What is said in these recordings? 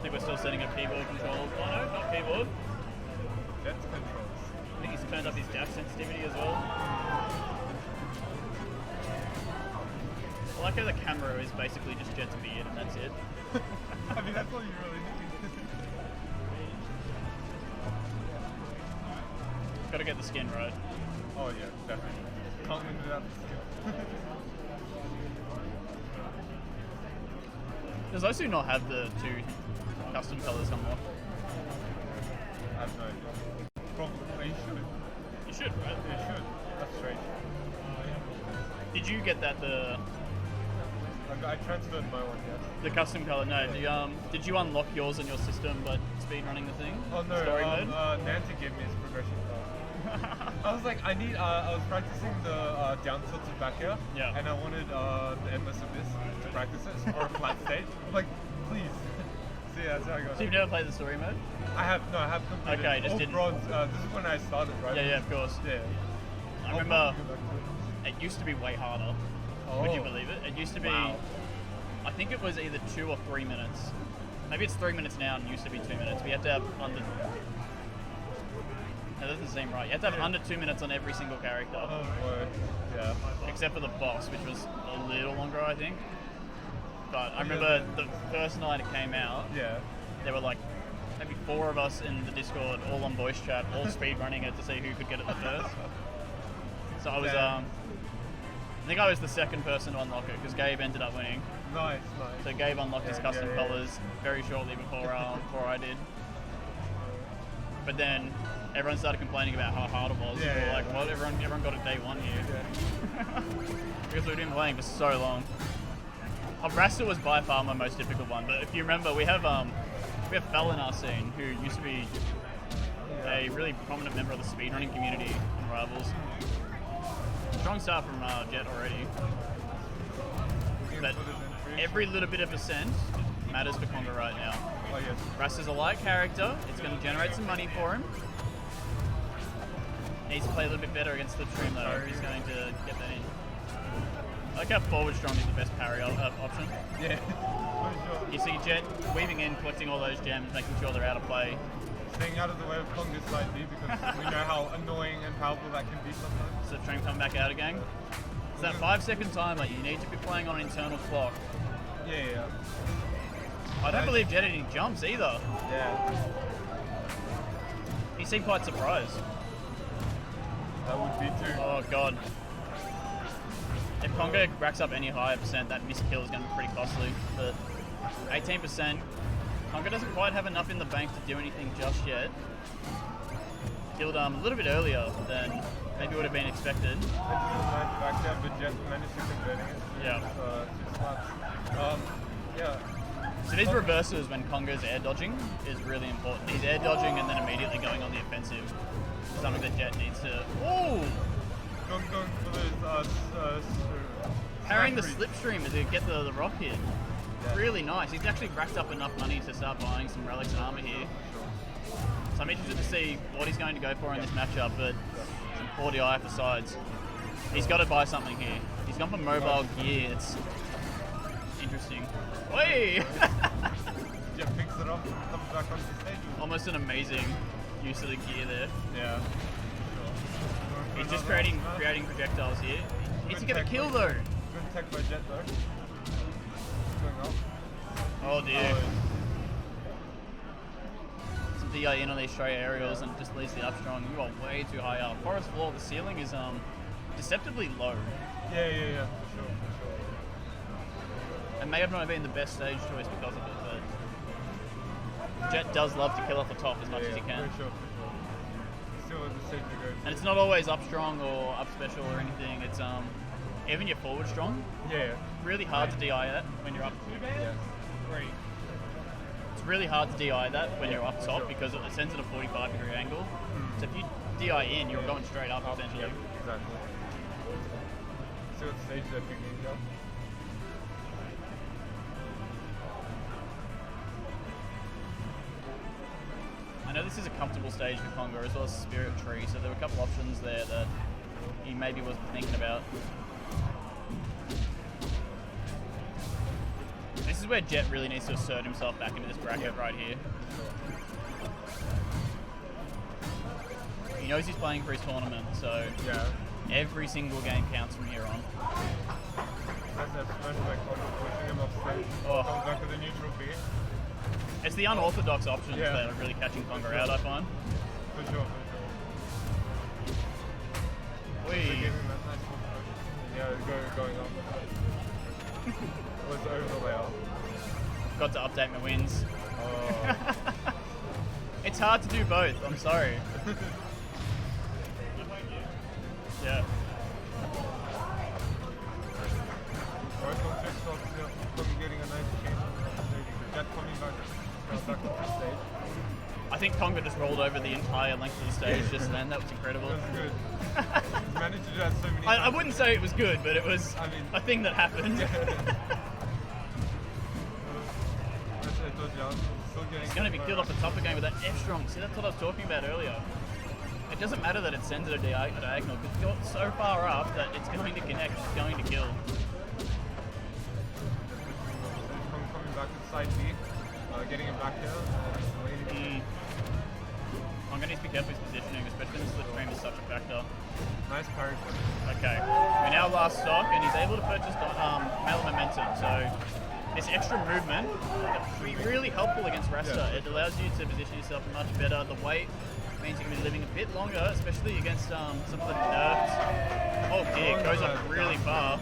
think we're still setting up keyboard controls. Oh no, not keyboard. That's controls. I think he's turned up his dash sensitivity as well. I like how the camera is basically just Jet's beard and that's it. I mean, that's all you really need. Gotta get the skin right. Oh yeah, definitely. Can't win without the skill. Does those two not have the two custom colours unlocked? I have no idea. Probably you should. You should, right? You should. That's strange. Did you get that I transferred my one, yes. the custom colour? No. Did you unlock yours on your system by speedrunning the thing? Oh no, Story mode? Nancy gave me his progression card. I was like, I was practicing the down tilted back here, Yeah. and I wanted the Endless Abyss to practice it, or a flat stage. I'm like, please. So yeah, that's how I got So you've never played the story mode? I have completed Okay, just all didn't- bronze. This is when I started, right? Yeah, of course. Yeah. I I'll remember probably go back to it. it used to be way harder. Oh. Would you believe it? It used to be, Wow. I think it was either 2 or 3 minutes. Maybe it's 3 minutes now and it used to be 2 minutes. We had to have under... That doesn't seem right. You had to have under 2 minutes on every single character. Oh boy. Yeah. Except for the boss, which was a little longer, I think. But I Yeah, remember the first night it came out, Yeah. there were like maybe 4 of us in the Discord, all on voice chat, all speed running it to see who could get it the first. So I was, Damn. I think I was the second person to unlock it because Gabe ended up winning. Nice. So Gabe unlocked his Yeah, custom yeah. colours very shortly before I did. But then everyone started complaining about how hard it was. Yeah, We were yeah. like, well, everyone got it day one here. Yeah. Because we've been playing for so long. Wrastor was by far my most difficult one, but if you remember, we have Fel in our scene who used to be a really prominent member of the speedrunning community in Rivals. Strong start from Jet already. But every little bit of percent matters for Conga right now. Oh yes. Wrastor's a light character, it's going to generate some money for him. Needs to play a little bit better against Slipstream though, if he's going to get that in. I like how forward strong is the best parry option. Yeah. For sure. You see Jet weaving in, collecting all those gems, making sure they're out of play. Staying out of the way of Conga's side B because we know how annoying and powerful that can be sometimes. Slipstream coming back out again. It's that 5-second timer, you need to be playing on an internal clock. Yeah. I don't believe Jet had any jumps either. Yeah. He seemed quite surprised. That would be too. Oh god. If Conga racks up any higher percent, that missed kill is going to be pretty costly. But 18%, Conga doesn't quite have enough in the bank to do anything just yet. Killed a little bit earlier than maybe would have been expected. Back there, but Jet managed to convert it. Yeah. Two slots. Yeah. So these reversals when Conga's air dodging is really important. He's air dodging and then immediately going on the offensive. Something that Jet needs to... Ooh! Going for those. Parrying the slipstream to get the rock hit. Yeah. Really nice. He's actually racked up enough money to start buying some relics and armor here. So I'm interested to see what he's going to go for in this matchup, but some poor DI for sides. He's got to buy something here. He's gone for mobile gear. It's interesting. Wait! Jet picks it up and comes back onto the stage. Almost an amazing use of the gear there. Yeah. He's just creating projectiles here. He needs to get a kill though. Good tech by Jet though. Going up. Oh dear. Some DI in on these stray aerials and it just leaves the up strong. You are way too high up. Forest floor, the ceiling is deceptively low. Yeah. For sure. It may have not been the best stage choice because of it, but Jet does love to kill off the top as much as he can. For sure. Still at the stage to go. And it's not always up strong or up special or anything. It's even your forward strong. Yeah. Really hard to DI that when you're up. Yeah. It's really hard to DI that when you're up top because it sends at a 45-degree angle. So if you DI in, you're going straight up essentially. Yep, exactly. See what stage they're picking up. I know this is a comfortable stage for Conga as well as Spirit Tree, so there were a couple options there that he maybe wasn't thinking about. This This is where Jet really needs to assert himself back into this bracket right here. He knows he's playing for his tournament, so every single game counts from here on. That's that smash by Conga pushing him off stage. Comes back with a neutral B. It's the unorthodox options that are really catching Conga out, I find. For sure. Wee. Going up. Was over the layout. Got to update my wins. Oh. It's hard to do both, I'm sorry. Yeah. Both on 6 stocks, probably getting a nice chance on stage. Jet coming back on the stage. I think Conga just rolled over the entire length of the stage just then. That was incredible. That was good. He's managed to do that so many times. I wouldn't say it was good, but it was a thing that happened. He's going to be killed off the top again with that F-strong. See, that's what I was talking about earlier. It doesn't matter that it's sends it a diagonal, because you're so far up that it's going to connect, it's going to kill. Coming back to side B, getting him back here. I'm going to need to be careful with his positioning, especially when the slip stream is such a factor. Nice parry. Okay, we're now last stock, and he's able to purchase Mail Momentum, so this extra movement is really helpful against Wrastor. It allows you to position yourself much better. The weight means you can be living a bit longer, especially against some of the nerfs. Oh dear, goes up really far.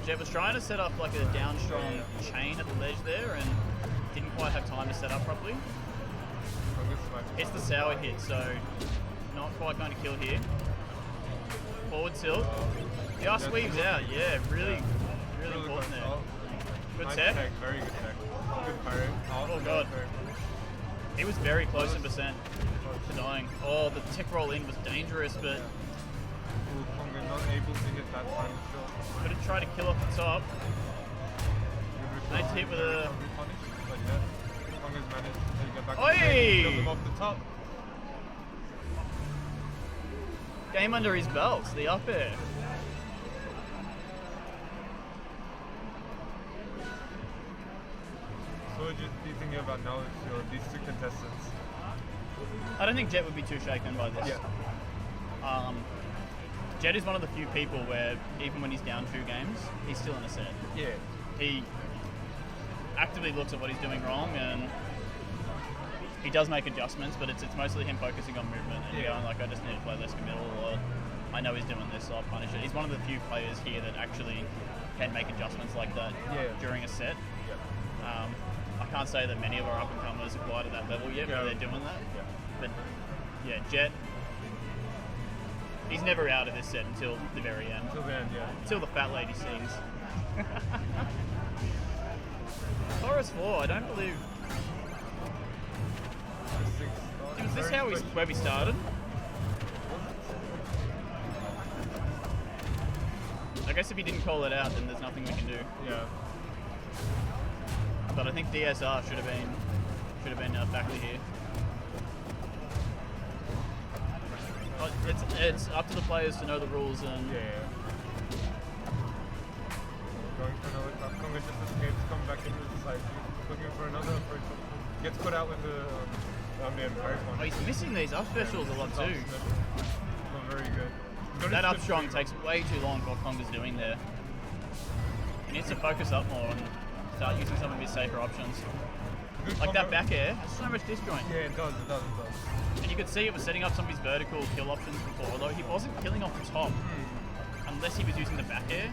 Jet was trying to set up like a down strong chain at the ledge there and didn't quite have time to set up properly. It's the sour hit, so not quite going to kill here. Forward tilt. Just weaves out, really important there. Good nice tech. Very good tech. Good parry. Oh god. He was very close in percent to dying. Oh, the tech roll in was dangerous, but Conga not able to hit that final shot. Could have tried to kill off the top. Nice hit with a... Conga's managed to get back Oi! Kill him off the top. Game under his belt, the up air. So what do you think about now with these two contestants? I don't think Jet would be too shaken by this. Jet is one of the few people where even when he's down 2 games, he's still in a set. Yeah. He actively looks at what he's doing wrong and he does make adjustments, but it's mostly him focusing on movement and going like, I just need to play less committal, or I know he's doing this, so I'll punish it. He's one of the few players here that actually can make adjustments like that during a set. I can't say that many of our up-and-comers are quite at that level yet, where they're doing that. But yeah, Jet, he's never out of this set until the very end. Until the end, Until the fat lady sings. Chorus 4, I don't believe... Was this where we started? I guess if he didn't call it out, then there's nothing we can do. Yeah. But I think DSR should have been factor here. But it's up to the players to know the rules and. Going for another cut. Conga just escapes, coming back into the side. Looking for another approach. Gets put out with the parry punch. Oh, he's missing these up specials a lot too. Not very good. That up strong takes way too long for what Conga's doing there. He needs to focus up more and start using some of his safer options. Like that back air has so much disjoint. Yeah, it does. And you could see it was setting up some of his vertical kill options before, although he wasn't killing off the top. Unless he was using the back air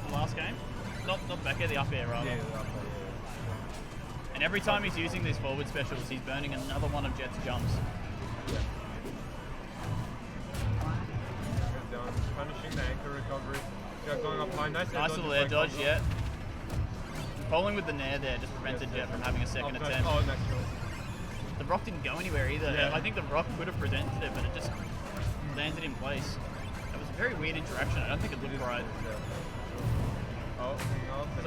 the last game. Not the back air, the up air rather. Yeah, the up air, And every time he's using these forward specials, he's burning another one of Jet's jumps. Down, punishing the anchor recovery. Going up high. Nice little air dodge, Bowling with the nair there just prevented Jet from having a second attempt. Oh, nice kill. The rock didn't go anywhere either. I think the rock could have presented it, but it just landed in place. It was a very weird interaction. I don't think it looked right.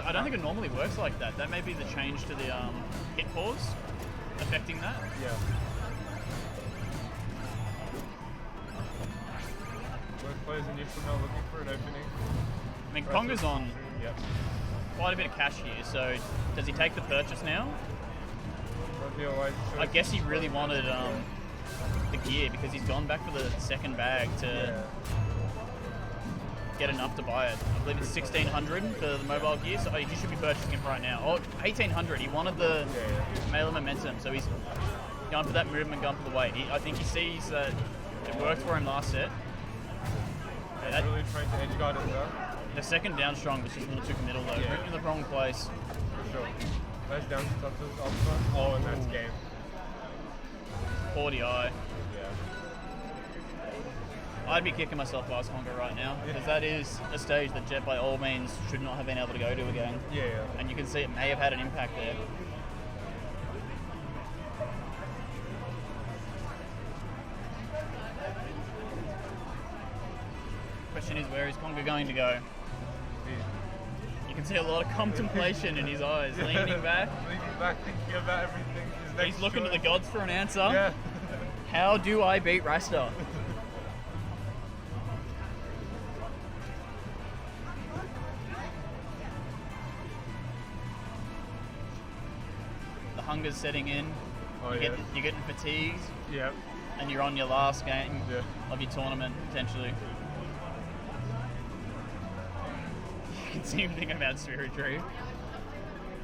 I don't think it normally works like that. That may be the change to the hit pause affecting that. Yeah. Both players in neutral now looking for an opening. I mean, Conga's on quite a bit of cash here, so does he take the purchase now? I guess he really wanted the gear because he's gone back for the second bag to get enough to buy it. I believe it's 1,600 for the mobile gear, so he should be purchasing it right now. Oh, 1,800. He wanted the melee momentum, so he's going for that movement, going for the weight. I think he sees that it worked for him last set. Yeah, really trying to edge guard it though. The second down strong was just a little too committal though. Moved in the wrong place. For sure. Those down touches up front. Oh, and that's game. 40i. Yeah. I'd be kicking myself last Conga right now, because that is a stage that Jet by all means should not have been able to go to again. Yeah. And you can see it may have had an impact there. Question is, where is Conga going to go? You can see a lot of contemplation in his eyes, leaning back. Leaning back, thinking about everything. He's looking to the gods for an answer. Yeah. How do I beat Wrastor? The hunger's setting in. You're getting fatigued. Yep. And you're on your last game of your tournament, potentially. You can see him thinking about Spirit Tree.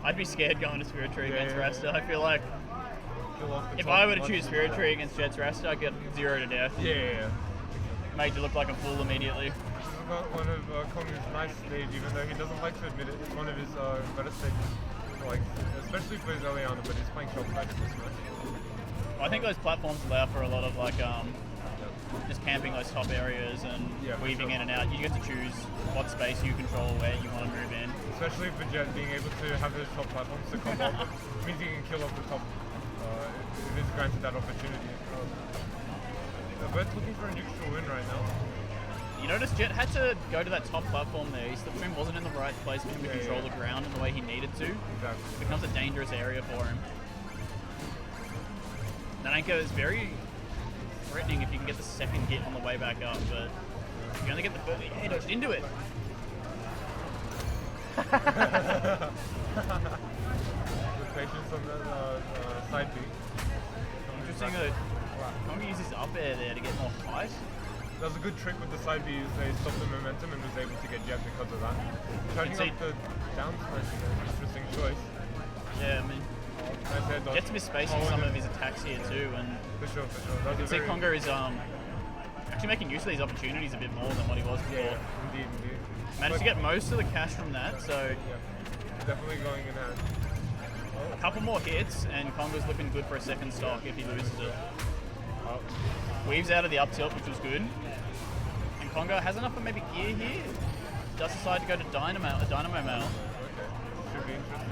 I'd be scared going to Spirit Tree against Wrastor. I feel like if I were to choose Spirit Tree against Jet's Wrastor, I'd get 0 to death. Yeah. Made you look like a fool immediately. This is one of Konga's nice stage, even though he doesn't like to admit it. It's one of his better stages, like, especially for his Eliana, but he's playing short match this match. I think those platforms allow for a lot of like just camping those top areas and weaving in and out. You get to choose what space you control, where you want to move in. Especially for Jet, being able to have those top platforms to come up means he can kill off the top if he's granted that opportunity. Bert's looking for a neutral win right now. You notice Jet had to go to that top platform there. His swim wasn't in the right place for him to control the ground in the way he needed to. Exactly. It becomes a dangerous area for him. Nananko is very threatening if you can get the second hit on the way back up, but you only get the first. He dodged into it. The patience on the side B. Interesting that Conga uses up air there to get more height. That was a good trick with the side B, is they stopped the momentum and was able to get Jet because of that. Turning up the down smash is an interesting choice. Yeah, I mean, Jet's misspacing some of his attacks here too, and for sure. You can see Conga is actually making use of these opportunities a bit more than what he was before. Yeah, indeed. Managed to get most of the cash from that, so definitely going in hand. A couple more hits, and Conga's looking good for a second stock if he loses it. Weaves out of the up tilt, which was good. And Conga has enough of maybe gear here. Does decide to go to Dynamo Mail. Okay, should be interesting.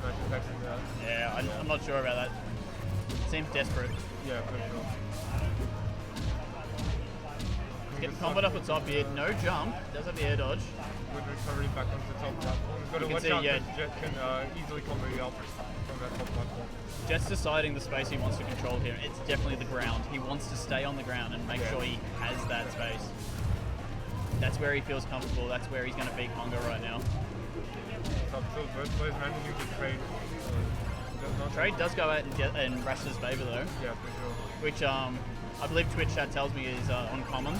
Smash attacks in that. Yeah, I'm not sure about that. Seems desperate. Yeah, for sure. Getting comboed up the top here, no jump, does have the air dodge. Good recovery back onto the top platform. He's got to watch out that Jet can easily combo you up from that top platform. Jet's deciding the space he wants to control here. It's definitely the ground. He wants to stay on the ground and make sure he has that space. That's where he feels comfortable. That's where he's going to beat Conga right now. Top tilt, both players managing to trade. Trade does go out in Wrastor's favour though. Yeah, for sure. Which I believe Twitch chat tells me is uncommon.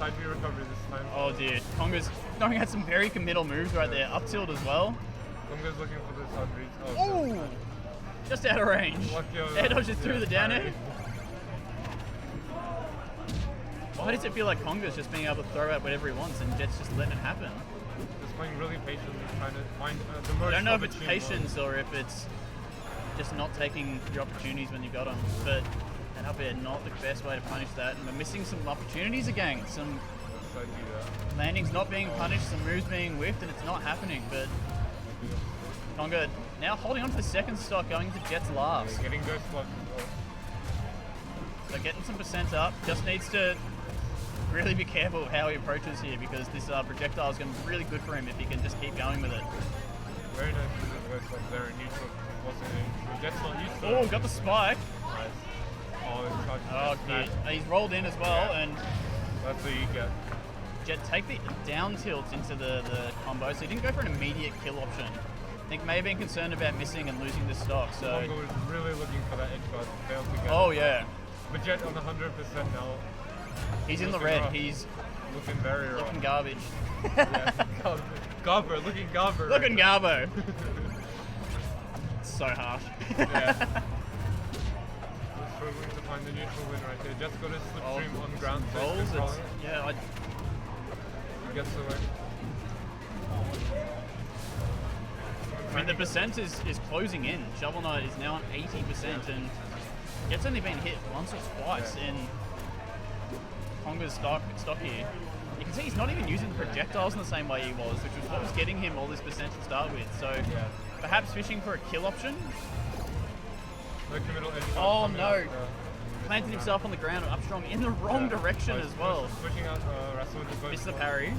Side B recovery this time. Oh dear, Conga's throwing out some very committal moves right there. Up tilt as well. Conga's looking for the side reach. Oh, just out of range. Air dodges through the down air. Why does it feel like Conga's just being able to throw out whatever he wants and Jet's just letting it happen? Just playing really patiently, trying to find the most. I don't know if it's patience or if it's just not taking your opportunities when you've got them, but that up air not the best way to punish that, and we're missing some opportunities again. Some landings not being punished, some moves being whiffed, and it's not happening. But Conga now holding on to the second stock, going to Jet's last. Getting ghost blocked as well. So getting some percent up, just needs to really be careful of how he approaches here, because this projectile is going to be really good for him if he can just keep going with it. Very nice ghost block there, neutral. Jet's not used to Oh, got the spike. Nice. Oh, it's charging. Oh, he's rolled in as well, and That's what you get. Jet take the down tilts into the combo, so he didn't go for an immediate kill option. I think may have been concerned about missing and losing the stock, so... Conga was really looking for that edge guard, failed to get Oh, it. yeah. But Jet on 100% now. He's in the Looking red. rough. He's Looking very rough. looking garbage. Yeah. Garbo, looking Garbo. Looking Garbo. It's so harsh. Yeah. We're struggling to find the neutral win right there. Just got his slipstream on ground. So Rolls, he's it's, controlling it. yeah, He gets away. I mean, the percent is closing in. Shovel Knight is now on 80%, and Jet's only been hit once or twice in Conga's stock here. You can see he's not even using the projectiles in the same way he was, which was what was getting him all this percent to start with. So perhaps fishing for a kill option. No committal edge guard Oh coming no! out, Planted himself on the ground up strong in the wrong direction as well. Pushing out Ryzuul to go. Missed the parry.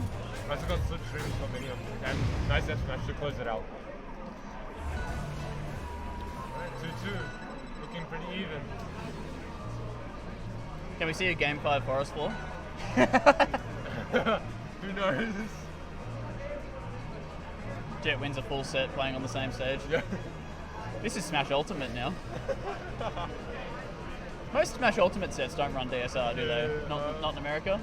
Ryzuul got slipstream, he's got minion. And nice F smash to close it out. Alright, 2-2. Looking pretty even. Can we see a Game 5 Forest Floor? Who knows? Jet wins a full set playing on the same stage. Yeah. This is Smash Ultimate now. Most Smash Ultimate sets don't run DSR, do they? Not in America?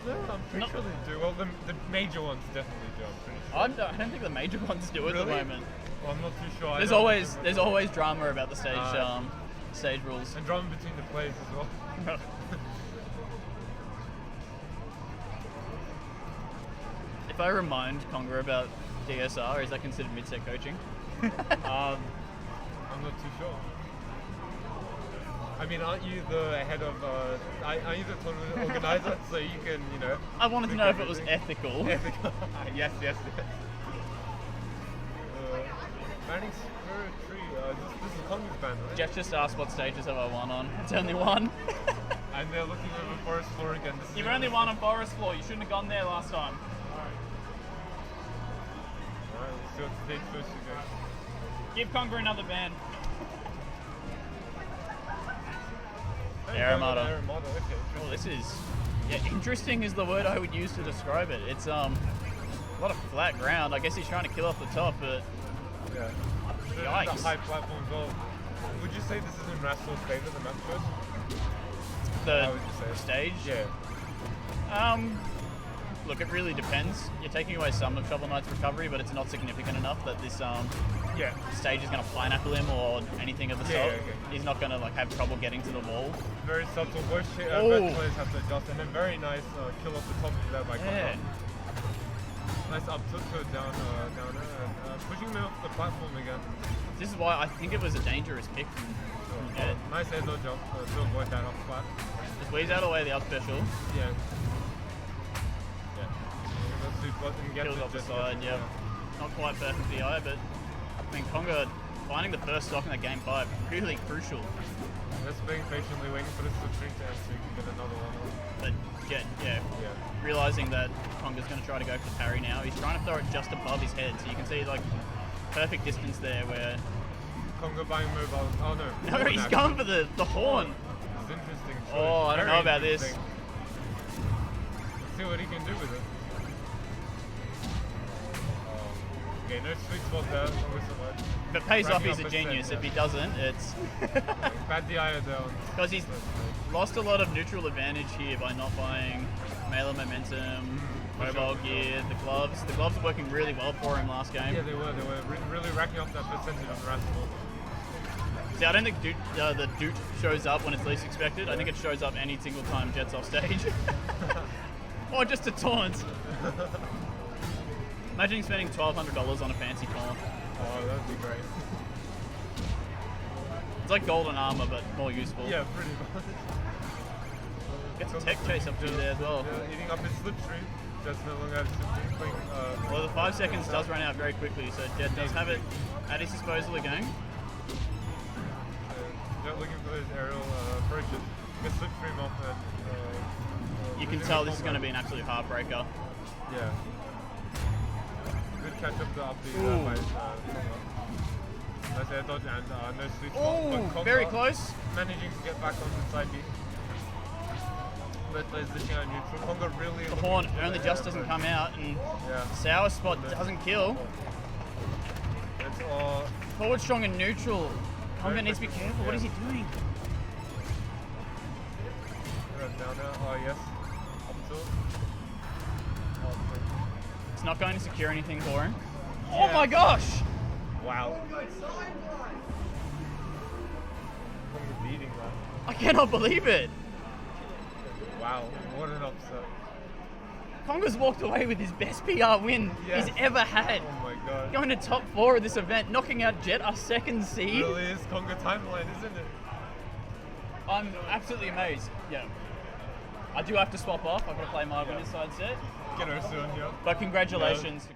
No, I'm pretty sure they do. Well, the major ones definitely do, I'm pretty sure. I don't think the major ones do at the Really? moment. Well, I'm not too sure. There's always drama about the stage rules. And drama between the players as well. If I remind Conga about DSR, is that considered mid-set coaching? I'm not too sure. I mean, aren't you the head of? Aren't you the tournament organizer? So you can, you know. I wanted to know if it was ethical. Ethical. Yes. Banning Spirit Tree. This is Conga's band, right? Jeff just asked what stages have I won on. It's only one. And they're looking over Forest Floor again. You've only won on Forest Floor. You shouldn't have gone there last time. Alright, let's see what stage first you go. Give Conga another ban. Aramata. Aramata. Okay. Oh, this is interesting is the word I would use to describe it. It's a lot of flat ground. I guess he's trying to kill off the top, but Yeah. Yikes. It's a high platform as well. Would you say this is in Wrastor's favor, the map choice? the How would you say? stage. Yeah. Look, it really depends. You're taking away some of Shovel Knight's recovery, but it's not significant enough that this Yeah. stage is going to pineapple him or anything of the Yeah, sort. okay. He's not going to have trouble getting to the wall. Very subtle. Both Oh. players have to adjust, and then very nice kill off the top of that by Yeah. Conga. Nice up tilt to down, downer, and pushing me off the platform again. This is why I think it was a dangerous pick from Jet. Nice air dodge jump to avoid that up flat. Just weaves out away the up special. Yeah. Let's see what and get Kills it off the just side, yet. yeah. Not quite perfect DI, but I mean, Conga finding the first stock in that game 5, really crucial. Just being patiently waiting for this to shrink down so you can get another one on. But Jet, realizing that Conga's going to try to go for the parry now. He's trying to throw it just above his head, so you can see perfect distance there where... Conga buying mobile. Oh no. No, he's going for the horn. It's interesting. Oh, I don't know about this. Let's see what he can do with it. Okay, no sweet spot there. If it pays off, he's a genius. If he doesn't, it's... Bad DI there. Because he's lost a lot of neutral advantage here by not buying melee momentum, mobile gear, the gloves. The gloves are working really well for him last game. Yeah, they were really racking up that percentage on Wrastor. See, I don't think the Doot shows up when it's least expected. I think it shows up any single time Jet's off stage. Or just a taunt. Imagine spending $1,200 on a fancy taunt. Oh, that'd be great. It's like golden armor, but more useful. Yeah, pretty much. Gets a tech chase up to there as well. Eating up his slipstream. Just no longer has slipstream. Well, the 5 seconds does run out very quickly, so Jet does have it at his disposal again. Jet looking for those aerial approaches. Get slipstream off and... You can tell this is going to be an absolute heartbreaker. Yeah. Good catch up the up B by Conga. Nice air dodge and no switch. Oh, very close. Managing to get back on the side B. Both players lifting out neutral. Conga really. The horn only just doesn't come out, and Sour Spot doesn't kill. It's all Forward strong and neutral. Conga needs to be careful. What is he doing? down now. Oh yes. Up tilt. It's not going to secure anything for him. Oh my gosh! Wow. Conga beating that. I cannot believe it. Wow, what an upset. Conga's walked away with his best PR win he's ever had. Oh my god. Going to top 4 of this event, knocking out Jet, our second seed. Really is Conga timeline, isn't it? I'm absolutely amazed. Yeah. I do have to swap off. I've got to play my winner's side set. Get her soon, yeah. But congratulations.